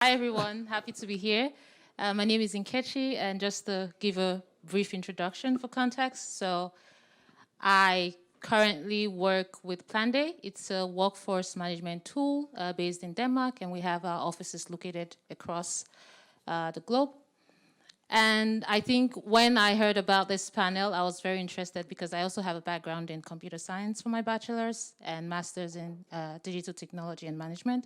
Hi, everyone. Happy to be here. My name is Nkechi, and just to give a brief introduction for context, I currently work with Planday. It's a workforce management tool based in Denmark, and we have our offices located across the globe. And I think when I heard about this panel, I was very interested because I also have a background in computer science for my bachelor's and master's in digital technology and management.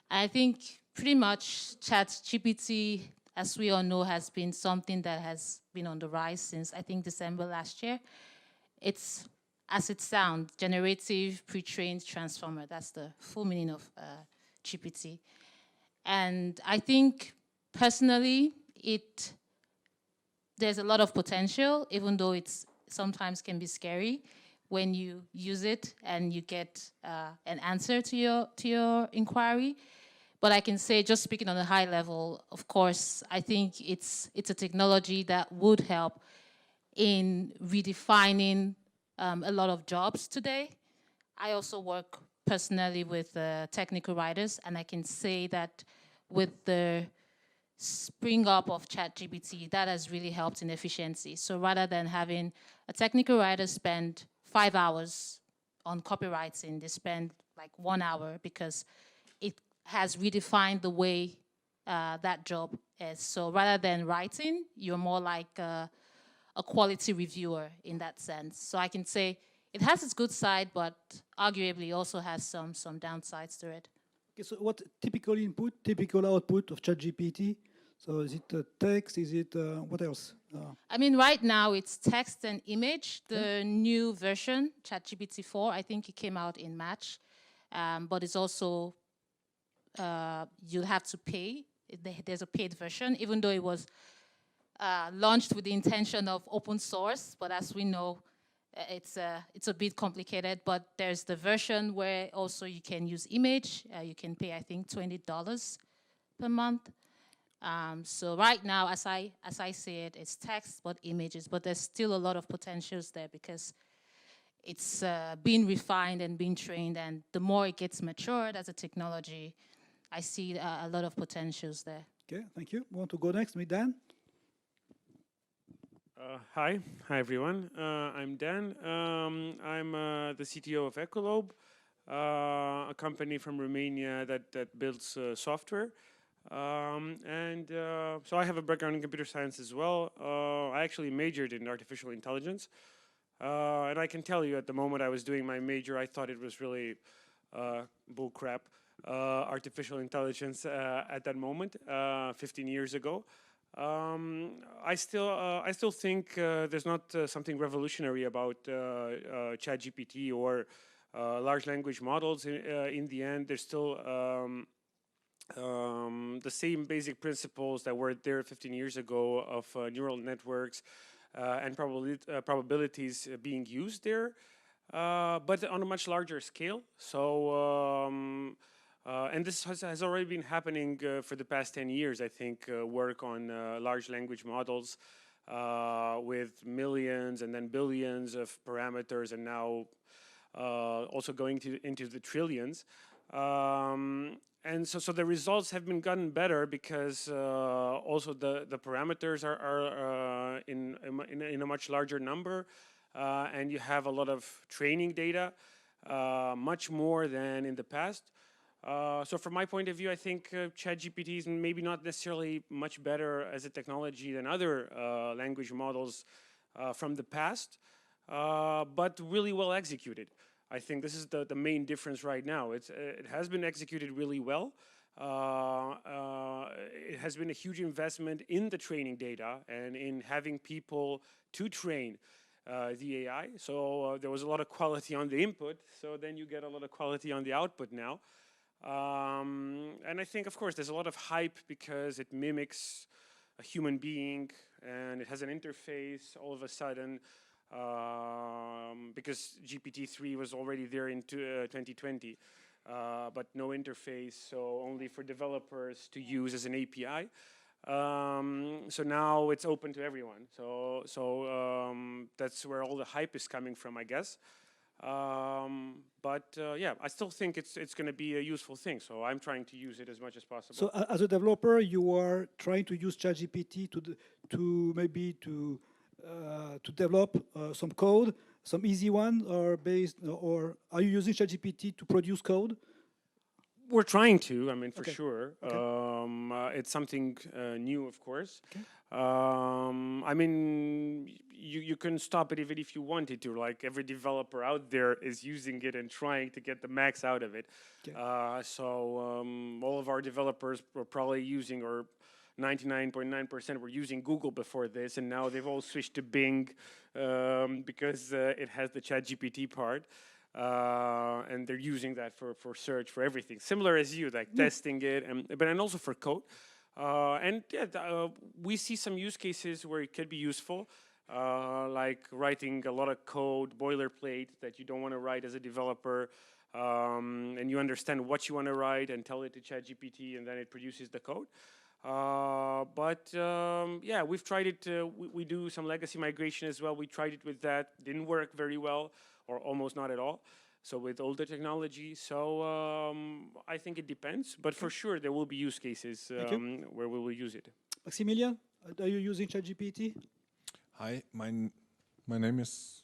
I think pretty much ChatGPT, as we all know, has been something that has been on the rise since, I think, December last year. It's, as it sounds, generative pre-trained transformer. That's the full meaning of GPT. And I think, personally, there's a lot of potential, even though it's sometimes can be scary when you use it and you get an answer to your inquiry. But I can say, just speaking on a high level, of course, I think it's a technology that would help in redefining a lot of jobs today. I also work personally with technical writers, and I can say that with the spring up of ChatGPT, that has really helped in efficiency. So rather than having a technical writer spend 5 hours on copywriting, they spend like 1 hour because it has redefined the way that job is. So rather than writing, you're more like a quality reviewer in that sense. So I can say it has its good side, but arguably also has some downsides to it. Okay, so what typical input, typical output of ChatGPT? So is it text? Is it what else? I mean, right now it's text and image. The new version, ChatGPT 4, I think it came out in March, but it's also you'll have to pay. There's a paid version, even though it was launched with the intention of open source. But as we know, it's a bit complicated. But there's the version where also you can use image. You can pay, I think, $20 per month. So right now, as I see it, it's text but images. But there's still a lot of potentials there because it's being refined and being trained. And the more it gets matured as a technology, I see a lot of potentials there. Okay, thank you. Want to go next with Dan? Hi everyone. I'm Dan. I'm the CTO of Ecolobe, a company from Romania that builds software. So I have a background in computer science as well. I actually majored in artificial intelligence. And I can tell you at the moment I was doing my major, I thought it was really bullcrap. Artificial intelligence at that moment, 15 years ago. I still think there's not something revolutionary about ChatGPT or large language models. In the end, there's still the same basic principles that were there 15 years ago of neural networks and probabilities being used there, but on a much larger scale. So. And this has already been happening for the past 10 years, I think, work on large language models with millions and then billions of parameters, and now also going into the trillions. And so the results have been gotten better because also the parameters are in a much larger number, and you have a lot of training data, much more than in the past. So from my point of view, I think ChatGPT is maybe not necessarily much better as a technology than other language models from the past, but really well executed. I think this is the main difference right now. It has been executed really well. It has been a huge investment in the training data and in having people to train the AI. So there was a lot of quality on the input, so then you get a lot of quality on the output now. And I think, of course, there's a lot of hype because it mimics a human being and it has an interface all of a sudden, because GPT-3 was already there in 2020, but no interface, so only for developers to use as an API. So now it's open to everyone. So that's where all the hype is coming from, I guess. Yeah, I still think it's going to be a useful thing. So I'm trying to use it as much as possible. So as a developer, you are trying to use ChatGPT to maybe to develop some code, some easy one, or are you using ChatGPT to produce code? We're trying to, I mean, for Okay. sure. Okay. It's something new, of course. Okay. I mean, you can stop it even if you wanted to. Like every developer out there is using it and trying to get the max out of it. Okay. All of our developers were probably using, or 99.9% were using Google before this, and now they've all switched to Bing because it has the ChatGPT part. And they're using that for search, for everything, similar as you, like testing it, and also for code. We see some use cases where it could be useful, like writing a lot of code, boilerplate that you don't want to write as a developer, and you understand what you want to write and tell it to ChatGPT, and then it produces the code. Yeah, we've tried it. We do some legacy migration as well. We tried it with that. Didn't work very well, or almost not at all. So with older technology. I think it depends. But for sure, there will be use cases where we will use it. Maximilian, are you using ChatGPT? Hi, my name is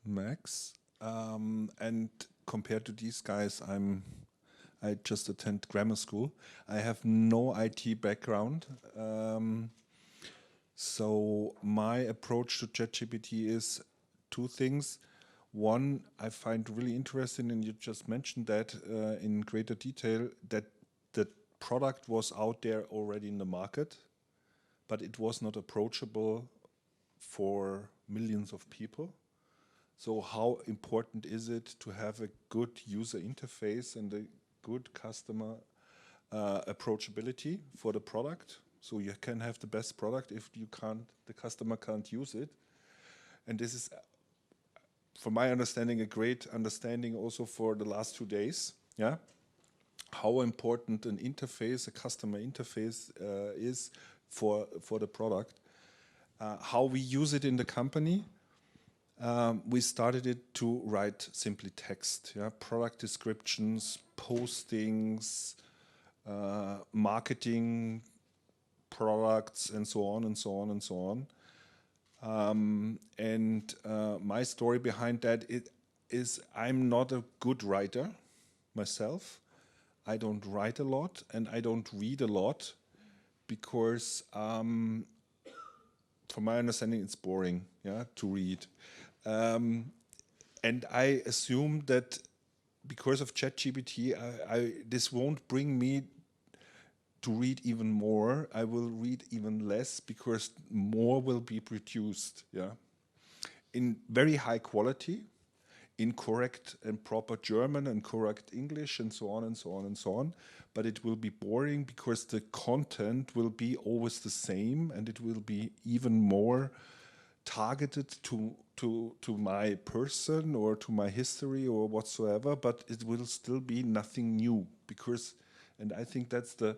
Max, and compared to these guys, I just attend grammar school. I have no IT background, so my approach to ChatGPT is two things. One, I find really interesting, and you just mentioned that in greater detail, that the product was out there already in the market, but it was not approachable for millions of people. So how important is it to have a good user interface and a good customer approachability for the product? So you can have the best product if the customer can't use it. And this is, from my understanding, a great understanding also for the last 2 days. Yeah, how important an interface, a customer interface, is for the product. How we use it in the company. We started it to write simply text, product descriptions, postings, marketing products, and so on and so on and so on. My story behind that is I'm not a good writer myself. I don't write a lot and I don't read a lot because, from my understanding, it's boring, to read. And I assume that because of ChatGPT, this won't bring me to read even more. I will read even less because more will be produced, in very high quality, in correct and proper German and correct English, and so on and so on and so on. But it will be boring because the content will be always the same, and it will be even more targeted to my person or to my history or whatsoever, but it will still be nothing new because, and I think that's the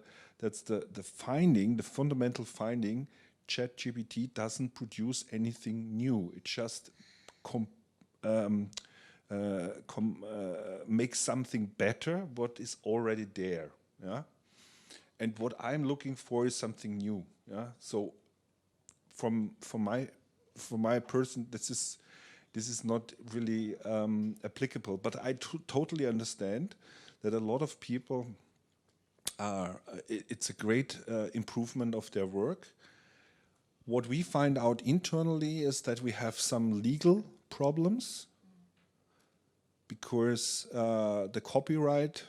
finding, the fundamental finding, ChatGPT doesn't produce anything new. It just makes something better what is already there. And what I'm looking for is something new. So from my person, this is not really applicable, but I totally understand that a lot of people it's a great improvement of their work. What we find out internally is that we have some legal problems because the copyright,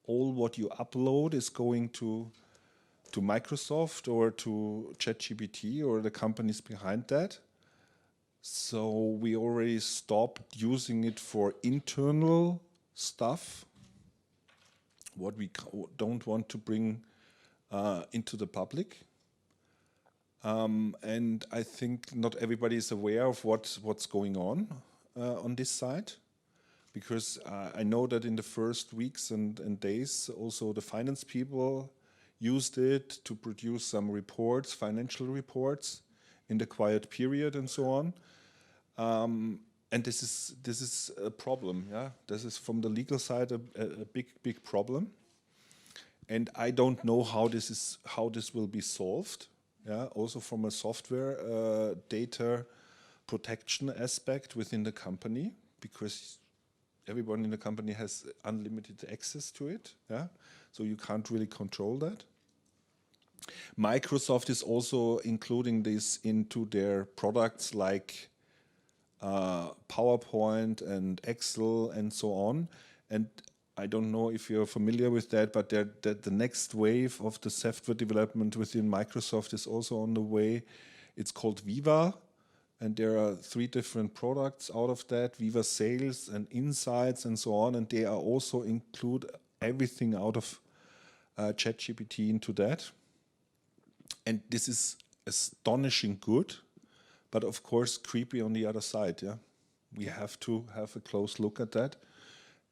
all what you upload is going to Microsoft or to ChatGPT or the companies behind that. So we already stopped using it for internal stuff, what we don't want to bring into the public. And I think not everybody is aware of what's going on this side, because I know that in the first weeks and days, also the finance people used it to produce some reports, financial reports, in the quiet period and so on. and this is a problem. Yeah, this is from the legal side a big problem, and I don't know how this will be solved. Yeah, also from a software data protection aspect within the company, because everyone in the company has unlimited access to it. Yeah, so you can't really control that. Microsoft is also including this into their products like PowerPoint and Excel and so on. And I don't know if you're familiar with that, but the next wave of the software development within Microsoft is also on the way. It's called Viva, and there are 3 different products out of that: Viva Sales and Insights and so on, and they are also include everything out of ChatGPT into that. And this is astonishing good, but of course creepy on the other side. Yeah, we have to have a close look at that.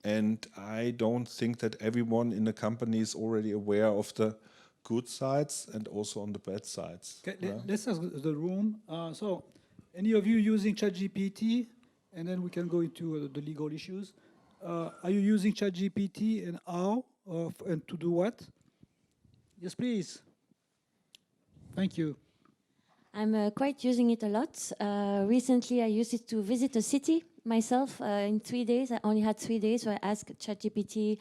And I don't think that everyone in the company is already aware of the good sides and also on the bad sides. Okay, let's ask the room. So, any of you using ChatGPT? And then we can go into the legal issues. Are you using ChatGPT, and how? And to do what? Yes, please. Thank you. I'm quite using it a lot. Recently, I used it to visit a city myself in 3 days. I only had 3 days, so I asked ChatGPT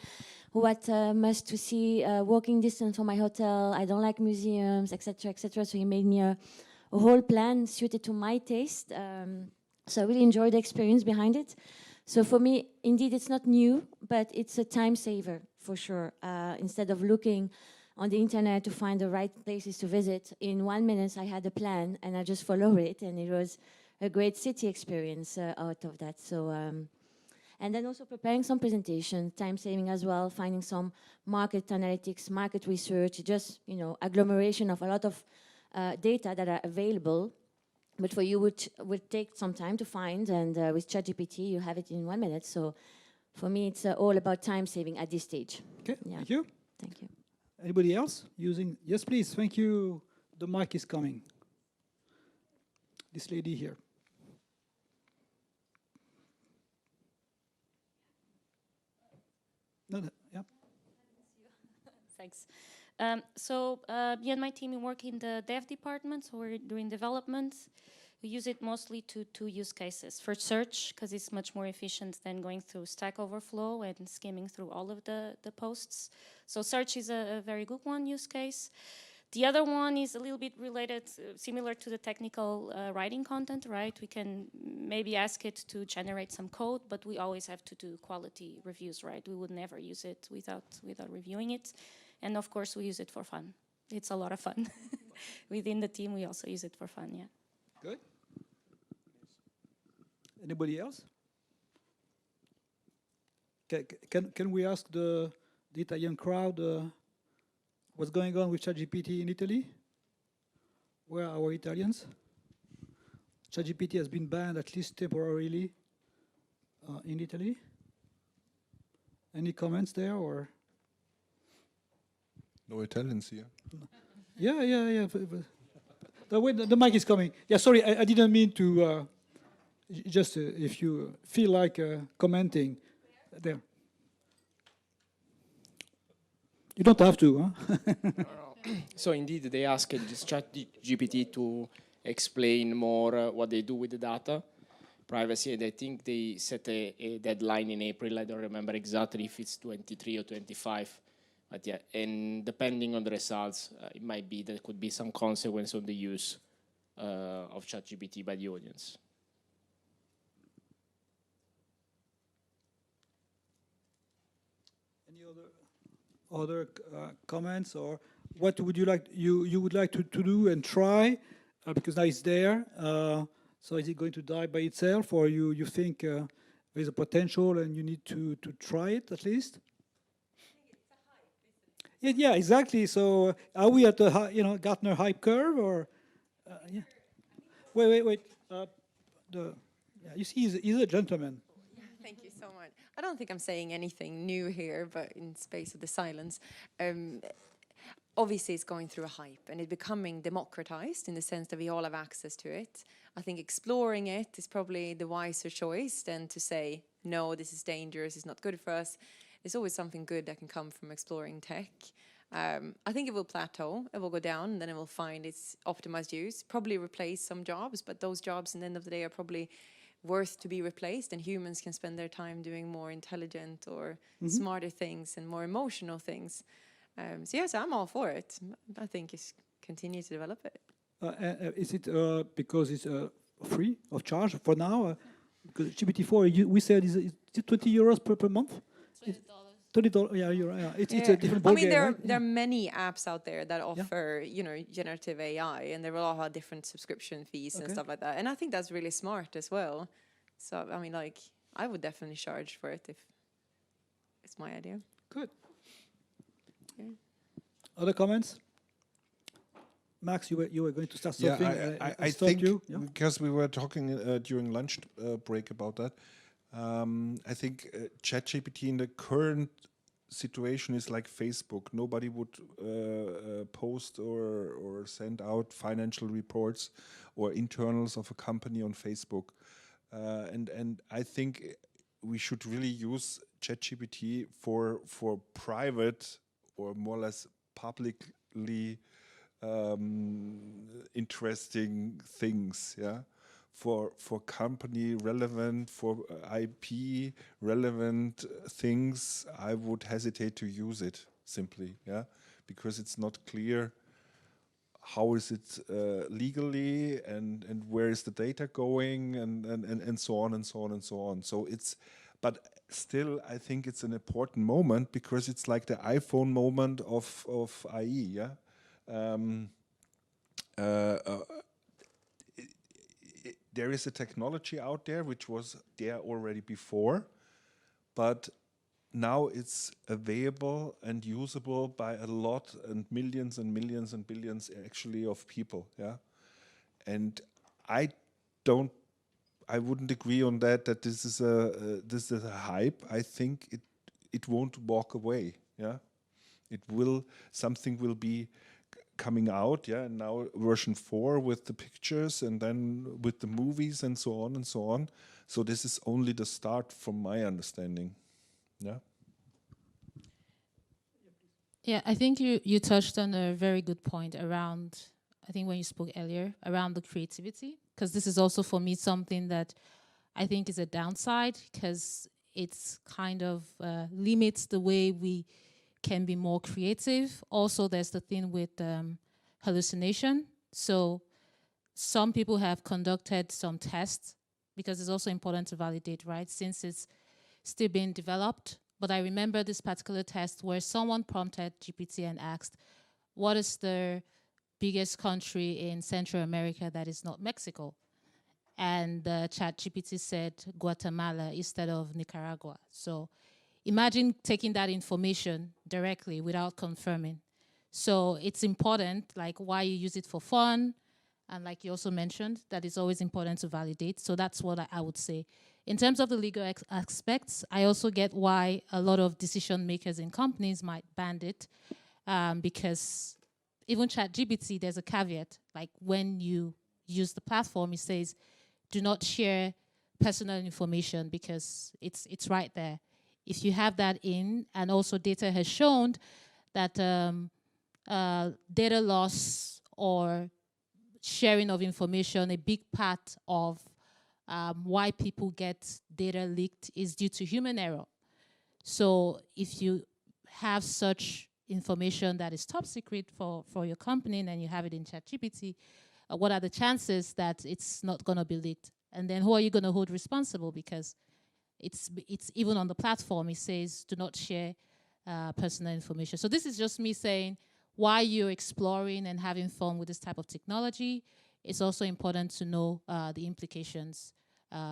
what must to see, walking distance from my hotel. I don't like museums, etc., etc. So he made me a whole plan suited to my taste. So I really enjoyed the experience behind it. So for me, indeed, it's not new, but it's a time saver for sure. Instead of looking on the internet to find the right places to visit, in 1 minute I had a plan and I just followed it, and it was a great city experience out of that. So, and then also preparing some presentation, time saving as well, finding some market analytics, market research, just, you know, agglomeration of a lot of data that are available, but for you would take some time to find, and with ChatGPT you have it in 1 minute. So for me it's all about time saving at this stage. Okay, yeah. Thank you. Thank you. Anybody else using? Yes, please. Thank you. The mic is coming. This lady here. No, yeah. Thanks. So me and my team we work in the dev department, so we're doing development. We use it mostly to 2 use cases. For search, because it's much more efficient than going through Stack Overflow and skimming through all of the posts. So search is a very good one use case. The other one is a little bit related, similar to the technical writing content, right? We can maybe ask it to generate some code, but we always have to do quality reviews, right? We would never use it without reviewing it. And of course, we use it for fun. It's a lot of fun. Within the team, we also use it for fun, yeah. Good. Anybody else? Can we ask the Italian crowd what's going on with ChatGPT in Italy? Where are our Italians? ChatGPT has been banned, at least temporarily, in Italy. Any comments there, or? No Italians here. Yeah. The mic is coming. Yeah, sorry, I didn't mean to. Just if you feel like commenting, there. You don't have to, huh? So indeed, they asked this ChatGPT to explain more what they do with the data, privacy, and I think they set a deadline in April. I don't remember exactly if it's 23 or 25, but yeah, and depending on the results, it might be there could be some consequence on the use of ChatGPT by the audience. Any other comments, or what would you like you would like to do and try, because now it's there. So is it going to die by itself, or you think there's a potential and you need to try it at least? Yeah, exactly. So are we at the Gartner hype curve, or yeah? Wait. You see, he's a gentleman. Thank you so much. I don't think I'm saying anything new here, but in space of the silence, obviously it's going through a hype and it's becoming democratized in the sense that we all have access to it. I think exploring it is probably the wiser choice than to say, no, this is dangerous, it's not good for us. There's always something good that can come from exploring tech. I think it will plateau, it will go down, and then it will find its optimized use, probably replace some jobs, but those jobs at the end of the day are probably worth to be replaced, and humans can spend their time doing more intelligent or smarter things and more emotional things. So yes, I'm all for it. I think it's continue to develop it. Is it because it's free of charge for now? Because GPT-4, we said is it 20 euros per month? $30. Yeah, you're right. Yeah. It's a different ballgame. I mean, right? there are many apps out there that offer, you know, generative AI, and they will all have different subscription fees and stuff like that. And I think that's really smart as well. So I mean, like, I would definitely charge for it if it's my idea. Good. Yeah. Other comments? Max, you were going to start something. I think because we were talking during lunch break about that. I think ChatGPT in the current situation is like Facebook. Nobody would post or send out financial reports or internals of a company on Facebook. And I think we should really use ChatGPT for private or more or less publicly interesting things, yeah. For company relevant, for IP relevant things, I would hesitate to use it simply, yeah, because it's not clear how is it legally and where is the data going and so on and so on and so on. So it's, but still, I think it's an important moment because it's like the iPhone moment of IE, yeah. There is a technology out there which was there already before, but now it's available and usable by a lot and millions and millions and billions actually of people, yeah. And I wouldn't agree on that this is a hype. I think it won't walk away, yeah. Something will be coming out, yeah, and now version 4 with the pictures and then with the movies and so on and so on. So this is only the start from my understanding. Yeah. Yeah, I think you touched on a very good point around, I think when you spoke earlier, around the creativity, because this is also for me something that I think is a downside because it's kind of limits the way we can be more creative. Also, there's the thing with hallucination. So some people have conducted some tests because it's also important to validate, right? Since it's still being developed. But I remember this particular test where someone prompted GPT and asked, what is the biggest country in Central America that is not Mexico? And the ChatGPT said Guatemala instead of Nicaragua. So imagine taking that information directly without confirming. So it's important, like why you use it for fun, and like you also mentioned, that it's always important to validate. So that's what I would say. In terms of the legal aspects, I also get why a lot of decision makers in companies might ban it, because even ChatGPT, there's a caveat. Like when you use the platform, it says, do not share personal information because it's right there. If you have that in, and also data has shown that data loss or sharing of information, a big part of why people get data leaked is due to human error. So if you have such information that is top secret for your company and you have it in ChatGPT, what are the chances that it's not going to be leaked? And then who are you going to hold responsible? Because it's even on the platform, it says do not share personal information. So this is just me saying why you're exploring and having fun with this type of technology. It's also important to know the implications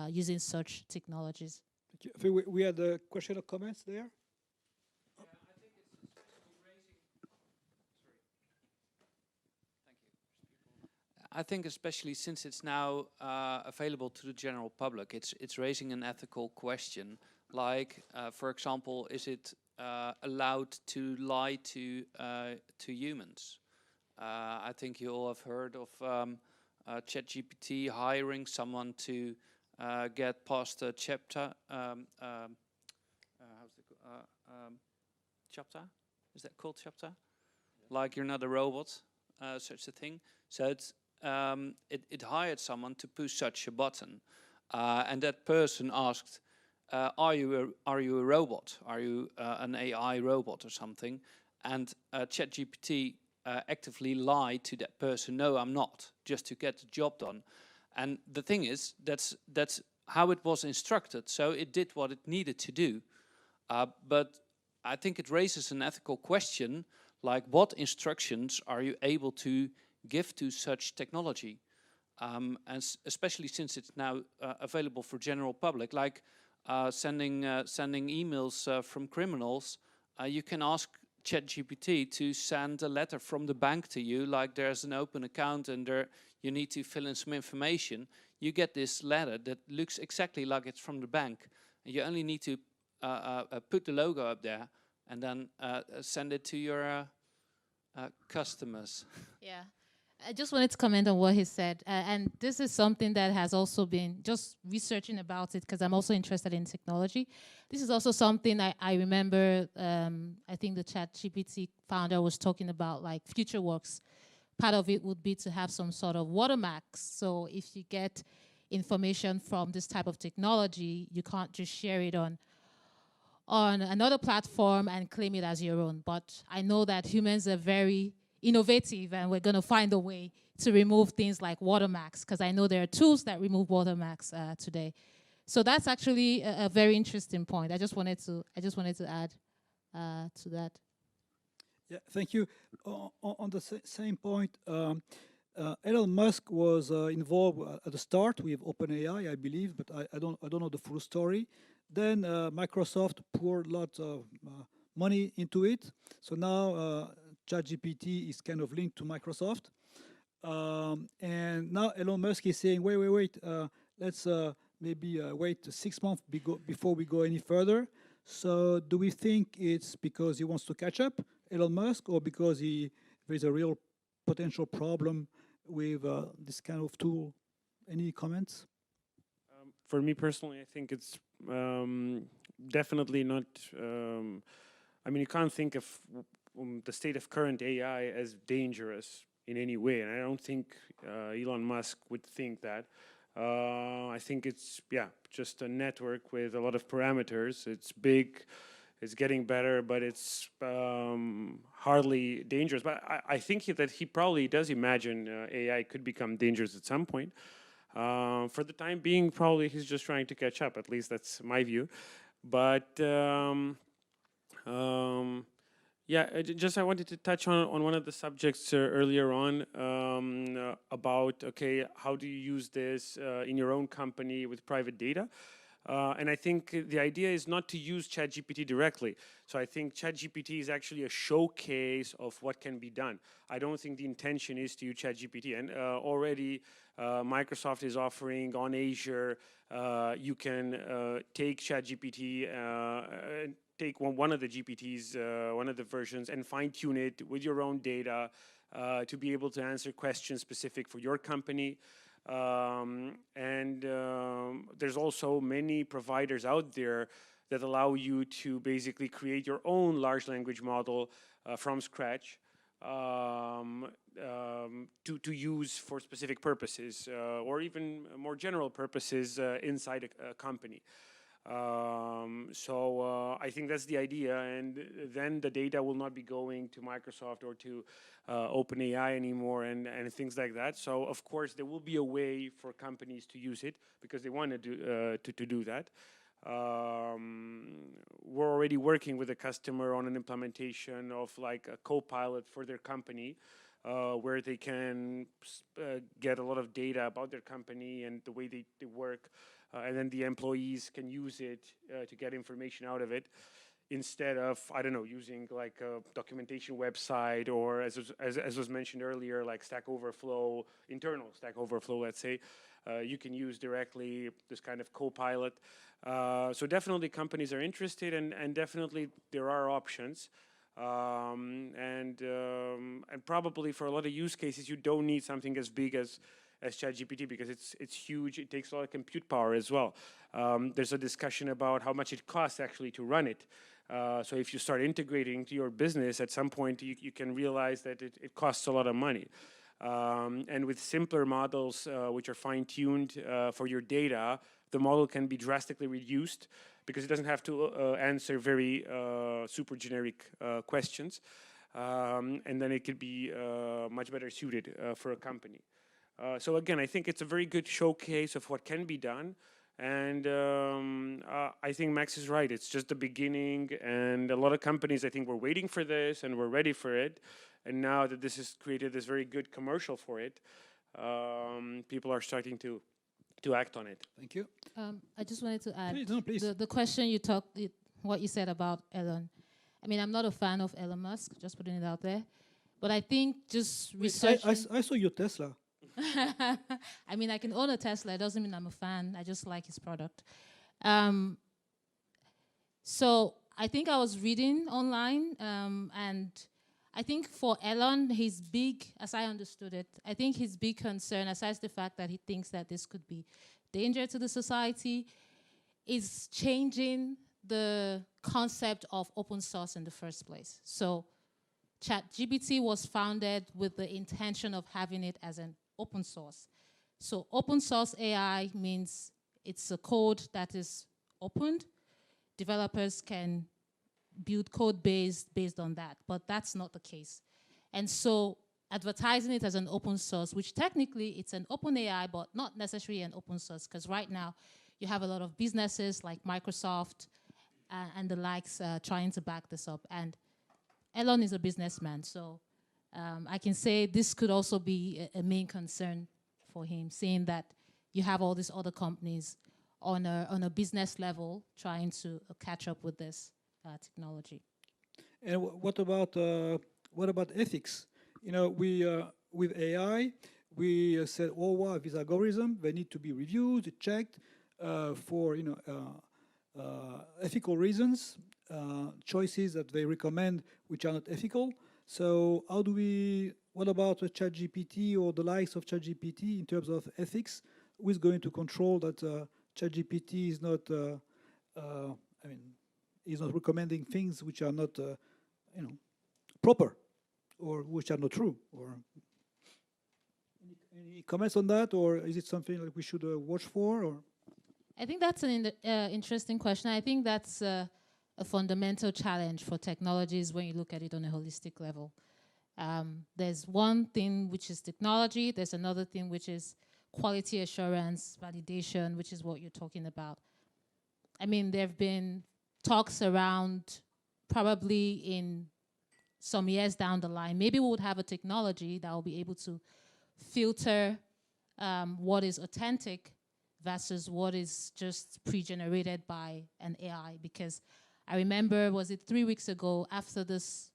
using such technologies. I think we had a question or comments there. I think especially since it's now available to the general public, it's raising an ethical question. Like, for example, is it allowed to lie to humans. I think you all have heard of ChatGPT hiring someone to get past a chapter. Chapter? Is that called chapter? Like you're not a robot, such a thing. So it hired someone to push such a button, and that person asked, "Are you a robot? Are you an AI robot or something?" And ChatGPT actively lied to that person. "No, I'm not," just to get the job done. And the thing is, that's how it was instructed. So it did what it needed to do. But I think it raises an ethical question, like what instructions are you able to give to such technology? And especially since it's now available for general public, like sending emails from criminals, you can ask ChatGPT to send a letter from the bank to you, like there's an open account and you need to fill in some information. You get this letter that looks exactly like it's from the bank. And you only need to put the logo up there and then send it to your customers. Yeah. I just wanted to comment on what he said. And this is something that has also been just researching about it because I'm also interested in technology. This is also something I remember, I think the ChatGPT founder was talking about, like future works. Part of it would be to have some sort of watermarks. So if you get information from this type of technology, you can't just share it on another platform and claim it as your own. But I know that humans are very innovative and we're going to find a way to remove things like watermarks because I know there are tools that remove watermarks today. So that's actually a very interesting point. I just wanted to add to that. Yeah, thank you. On the same point, Elon Musk was involved at the start with OpenAI, I believe, but I don't know the full story. Then Microsoft poured lots of money into it. So now ChatGPT is kind of linked to Microsoft. And now Elon Musk is saying, wait, let's maybe wait 6 months before we go any further. So do we think it's because he wants to catch up, Elon Musk, or because there's a real potential problem with this kind of tool? Any comments? For me personally, I think it's definitely not. I mean, you can't think of the state of current AI as dangerous in any way, and I don't think Elon Musk would think that. I think it's just a network with a lot of parameters. It's big, it's getting better, but it's hardly dangerous. But I think that he probably does imagine AI could become dangerous at some point. For the time being, probably he's just trying to catch up. At least that's my view. But I wanted to touch on one of the subjects earlier on about, okay, how do you use this in your own company with private data? And I think the idea is not to use ChatGPT directly. So I think ChatGPT is actually a showcase of what can be done. I don't think the intention is to use ChatGPT. And already Microsoft is offering on Azure, you can take ChatGPT, take one of the GPTs, one of the versions, and fine-tune it with your own data to be able to answer questions specific for your company. There's also many providers out there that allow you to basically create your own large language model from scratch to use for specific purposes or even more general purposes inside a company. I think that's the idea, and then the data will not be going to Microsoft or to OpenAI anymore and things like that. So of course there will be a way for companies to use it because they want to do that. We're already working with a customer on an implementation of like a co-pilot for their company where they can get a lot of data about their company and the way they work. And then the employees can use it to get information out of it. instead of, I don't know, using like a documentation website, or as was mentioned earlier, like Stack Overflow, internal Stack Overflow, let's say, you can use directly this kind of co-pilot. So definitely companies are interested, and definitely there are options. And probably for a lot of use cases, you don't need something as big as ChatGPT, because it's huge. It takes a lot of compute power as well. There's a discussion about how much it costs actually to run it. So if you start integrating to your business, at some point you can realize that it costs a lot of money. And with simpler models, which are fine-tuned for your data, the model can be drastically reduced, because it doesn't have to answer very super generic questions. And then it could be much better suited for a company. So again, I think it's a very good showcase of what can be done. And I think Max is right. It's just the beginning, and a lot of companies, I think, were waiting for this and were ready for it. And now that this has created this very good commercial for it, people are starting to act on it. Thank you. I just wanted to add, Please, no, please. the question you talked, what you said about Elon. I mean, I'm not a fan of Elon Musk, just putting it out there. But I think just research. I saw your Tesla. I mean, I can own a Tesla. It doesn't mean I'm a fan. I just like his product. So I think I was reading online, and I think for Elon, his big, as I understood it, I think his big concern, aside the fact that he thinks that this could be danger to the society, is changing the concept of open source in the first place. So ChatGPT was founded with the intention of having it as an open source. So open source AI means it's a code that is opened. Developers can build code based on that, but that's not the case. And so advertising it as an open source, which technically it's an open AI, but not necessarily an open source, because right now you have a lot of businesses like Microsoft and the likes trying to back this up. And Elon is a businessman, so I can say this could also be a main concern for him, seeing that you have all these other companies on a business level trying to catch up with this technology. And what about ethics? You know, we with AI, we said, oh wow, these algorithms, they need to be reviewed, checked for ethical reasons, choices that they recommend which are not ethical. So how do we? What about ChatGPT or the likes of ChatGPT in terms of ethics? Who is going to control that ChatGPT is not? Is not recommending things which are not, proper, or which are not true. Or any comments on that, or is it something like we should watch for? Or I think that's an interesting question. I think that's a fundamental challenge for technologies when you look at it on a holistic level. There's one thing which is technology. There's another thing which is quality assurance, validation, which is what you're talking about. I mean, there have been talks around probably in some years down the line, maybe we would have a technology that will be able to filter what is authentic versus what is just pre-generated by an AI. Because I remember, was it 3 weeks ago, after this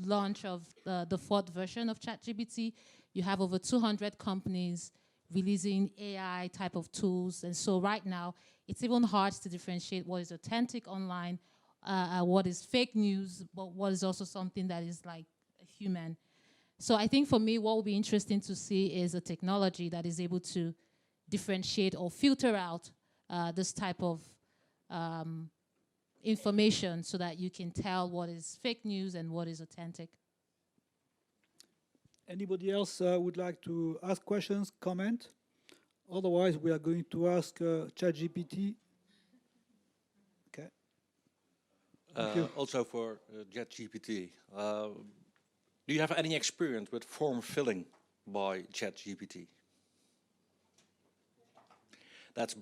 launch of the 4th version of ChatGPT, you have over 200 companies releasing AI type of tools. And so right now, it's even hard to differentiate what is authentic online, what is fake news, but what is also something that is like a human. So I think for me, what will be interesting to see is a technology that is able to differentiate or filter out this type of information so that you can tell what is fake news and what is authentic. anybody else would like to ask questions, comment? Otherwise, we are going to ask ChatGPT. Okay. Thank you. Also for ChatGPT, do you have any experience with form filling by ChatGPT? That's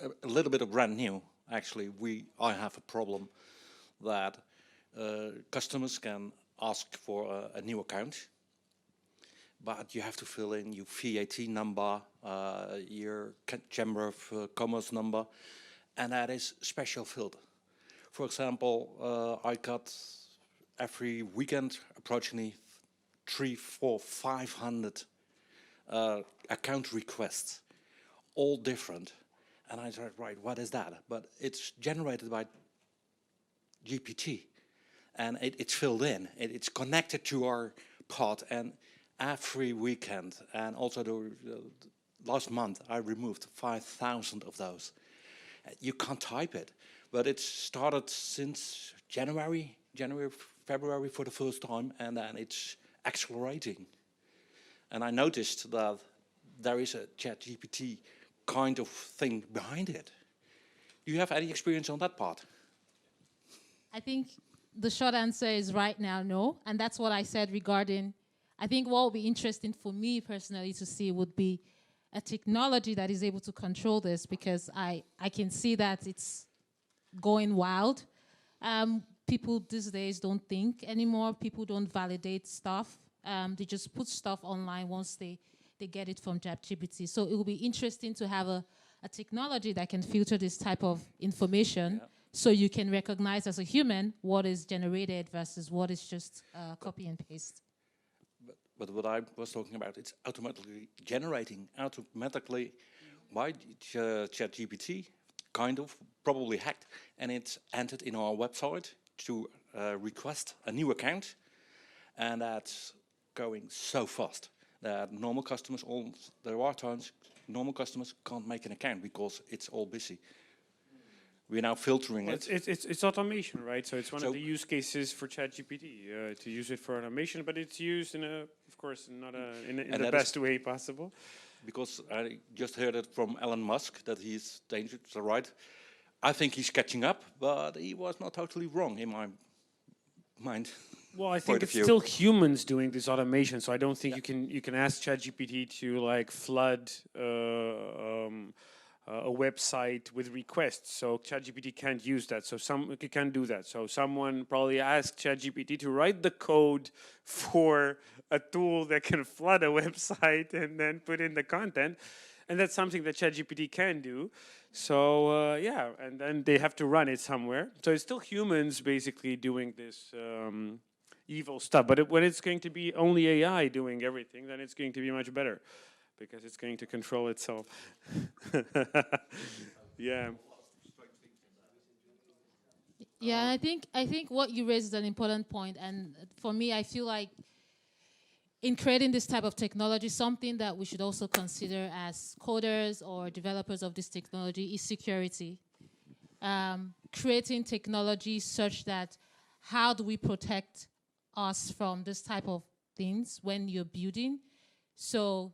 a little bit of brand new. Actually, I have a problem that customers can ask for a new account, but you have to fill in your VAT number, your Chamber of Commerce number, and that is special filled. For example, I got every weekend approximately 300, 400, 500 account requests, all different. And I thought, right, what is that? But it's generated by GPT, and it's filled in. It's connected to our pod, and every weekend, and also the last month, I removed 5,000 of those. You can't type it, but it started since January, February for the first time, and then it's accelerating. And I noticed that there is a ChatGPT kind of thing behind it. Do you have any experience on that part? I think the short answer is right now, no. And that's what I said regarding, I think what would be interesting for me personally to see would be a technology that is able to control this, because I can see that it's going wild. People these days don't think anymore. People don't validate stuff. They just put stuff online once they get it from ChatGPT. So it will be interesting to have a technology that can filter this type of information, so you can recognize as a human what is generated versus what is just copy and paste. But what I was talking about, it's automatically generating automatically by ChatGPT, kind of, probably hacked, and it's entered in our website to request a new account, and that's going so fast that normal customers, there are times normal customers can't make an account because it's all busy. We're now filtering it. It's automation, right? So it's one of the use cases for ChatGPT to use it for automation, but it's used in of course, not in the best way possible. Because I just heard it from Elon Musk that he's dangerous, right? I think he's catching up, but he was not totally wrong in my mind. Well, I think it's still humans doing this automation, so I don't think you can ask ChatGPT to like flood a website with requests. So ChatGPT can't use that. So it can't do that. So someone probably asked ChatGPT to write the code for a tool that can flood a website and then put in the content. And that's something that ChatGPT can do. So yeah, and then they have to run it somewhere. So it's still humans basically doing this evil stuff. But when it's going to be only AI doing everything, then it's going to be much better, because it's going to control itself. Yeah. Yeah, I think what you raised is an important point, and for me, I feel like in creating this type of technology, something that we should also consider as coders or developers of this technology is security. Creating technology such that how do we protect us from this type of things when you're building? So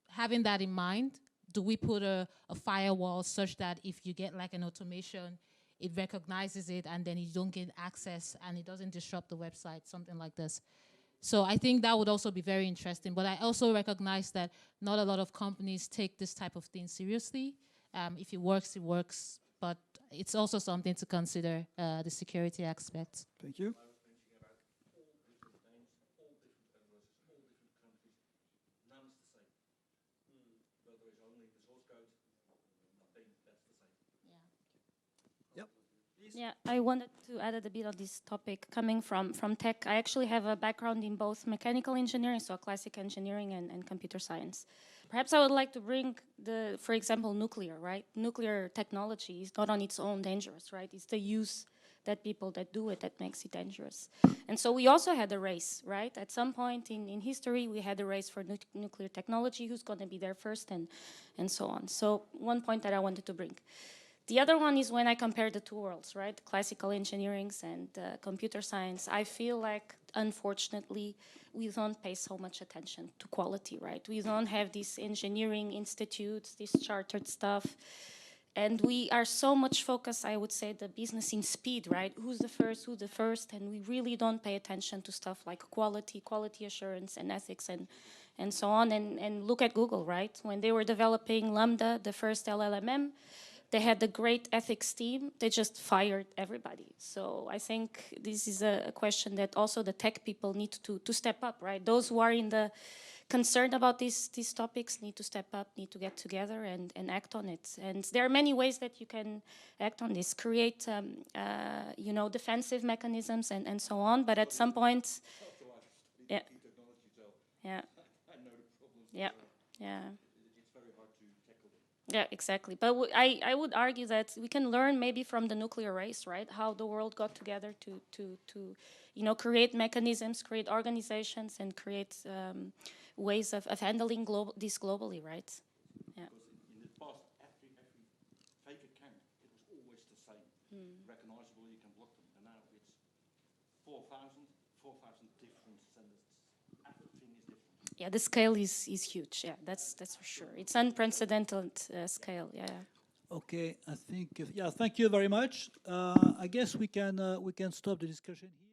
having that in mind, do we put a firewall such that if you get like an automation, it recognizes it and then you don't get access and it doesn't disrupt the website, something like this. So I think that would also be very interesting. But I also recognize that not a lot of companies take this type of thing seriously. If it works, it works. But it's also something to consider, the security aspect. Thank you. Yeah, I wanted to add a bit on this topic. Coming from tech, I actually have a background in both mechanical engineering, so classic engineering, and computer science. Perhaps I would like to bring for example, nuclear, right? Nuclear technology is not on its own dangerous, right? It's the use that people that do it that makes it dangerous. And so we also had a race, right? At some point in history, we had a race for nuclear technology, who's going to be there first, and so on. So one point that I wanted to bring. The other one is when I compare the two worlds, right? Classical engineering and computer science. I feel like, unfortunately, we don't pay so much attention to quality, right? We don't have these engineering institutes, this chartered stuff. And we are so much focused, I would say, the business in speed, right? Who's the first, and we really don't pay attention to stuff like quality assurance and ethics and so on. And look at Google, right? When they were developing Lambda, the first LLM, they had the great ethics team. They just fired everybody. So I think this is a question that also the tech people need to step up, right? Those who are in the concerned about these topics need to step up, need to get together and act on it. And there are many ways that you can act on this, create, you know, defensive mechanisms and so on. But at some point, yeah, yeah, yeah, yeah. Yeah, exactly. But I would argue that we can learn maybe from the nuclear race, right? How the world got together to you know, create mechanisms, create organizations, and create ways of handling this globally, right? Yeah. Because in the past, every fake account, it was always the same. Recognizable, you can block them. And now it's 4,000 different senders. Everything is different. Yeah, the scale is huge. Yeah, that's for sure. It's unprecedented scale. Yeah. Okay, I think yeah. Thank you very much. I guess we can stop the discussion here.